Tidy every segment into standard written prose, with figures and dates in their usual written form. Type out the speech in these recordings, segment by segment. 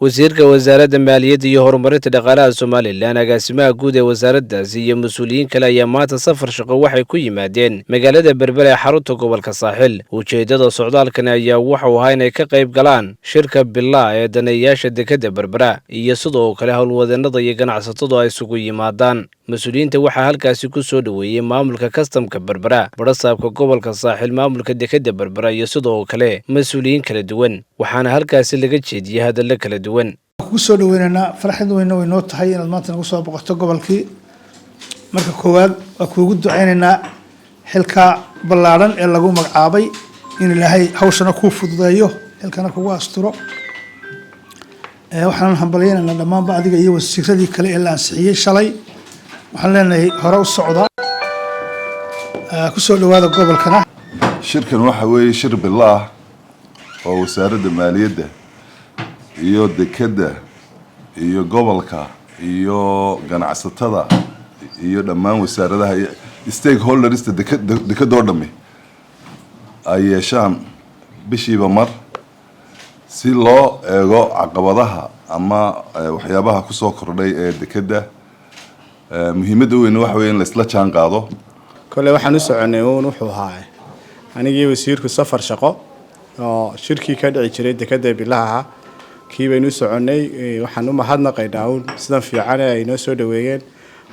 wasiirka wasaaradda maaliyadda iyo horumarinta dhaqaalaha Somaliland agaasimaha guud ee wasaaraddaasi iyo mas'uuliyiin kale ayaa maanta safar shaqo waxay ku yimaadeen magaalada Berbera ee xarunta gobolka Saaxil. Ujeedada socdaalkan ayaa waxa uu ahaa inay ka qayb galaan shirka Bilaa ee daneeyaasha dekedda Berbera iyo sidoo kale howlwadeenada iyo ganacsatadu ay isugu yimaadaan. Mas'uuliyiinta waxaa halkaasi ku soo dhaweeyay maamulka kastamka Berbera, barasaabka gobolka Saaxil, maamulka dekedda Berbera iyo sidoo kale mas'uuliyiin kala duwan, waxaana halkaasi laga jeediyay hadallo kala duwan. ku soo dhaweynana farxad weyn way noo tahay inaad maanta nagu soo boqoto gobolkii. marka koowaad waa kuugu duceynaynaa xilka ballaaran ee lagu magacaabay in Ilaahay hawshana ku fududeeyo, xilkana kugu asturo. waxaan hambalyeynaa dhammaan adiga iyo wasiiradii kale ee la ansixiyay shalay. waxaan leenahay hore u socda ku soo dhawaada gobolkana. shirkan waxa weeye shir Bilaa oo wasaaradda maaliyadda iyo dekedda iyo gobolka iyo ganacsatada iyo dhammaan wasaaradaha stakeholders dekedda oo dhami ay yeeshaan bishiiba mar si loo eego caqabadaha ama waxyaabaha ku soo kordhay ee dekedda. muhiimadda weyn waxa weeye in la isla jaan qaado. kale waxaan u soconay wuxuu ahaa anigii wasiirku safar shaqo oo shirkii ka dhici jiray dekedda Bilaha kii baynu soconay. waxaan u mahadnaqaynaa sidan fiican ay noo soo dhaweeyeen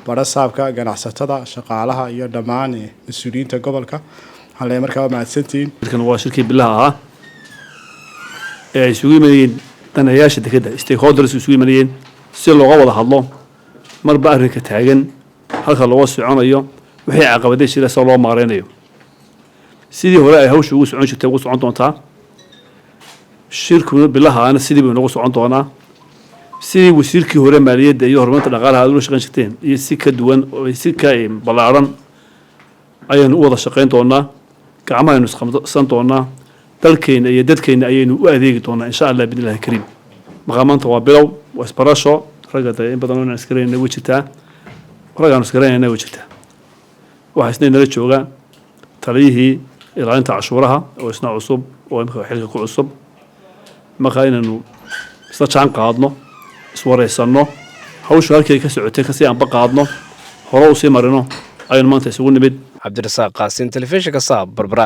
barasaabka, ganacsatada, shaqaalaha iyo dhammaan mas'uuliyiinta gobolka. halay markaa mahadsantiin. shirkan waa shirkii Bilaha ee isugu yimaadeen daneeyaasha dekedda, stakeholders isugu yimaadeen si looga wada hadlo marba arrinka taagan, halka loo soconayo, wixii caqabadaha jira soo loo maareynayo. sidii hore ay hawshu ugu socon jirtay ugu socon doontaa. shirku Bilaha sidii buu nagu socon doonaa. sidii wasiirkii hore maaliyadda iyo horumarinta dhaqaalaha aad u shaqayn jirteen iyo si ka duwan oo si ka ballaaran ayaynu u wada shaqayn doonaa. gacmahaynu isqabsan doonaa. dalkeena iyo dadkeena ayaynu u adeegi doonaa insha Allah bidilaahi kariim. maqaamaanta waa bilow, waa isbarasho. ragga in badan oo askariina way jirtaa. raggaan askariina way jirtaa. waxa isna nala jooga taliyihii ilaalinta cashuuraha oo isna cusub oo imka xilka ku cusub. marka inaynu isla jaan qaadno, iswareysano, hawshu halkay ka socotay kasii aan qaadno, hore u sii marino ayaynu maanta isugu nimid. Cabdirasaaq Qaasin, telefishinka Saab, Berbera.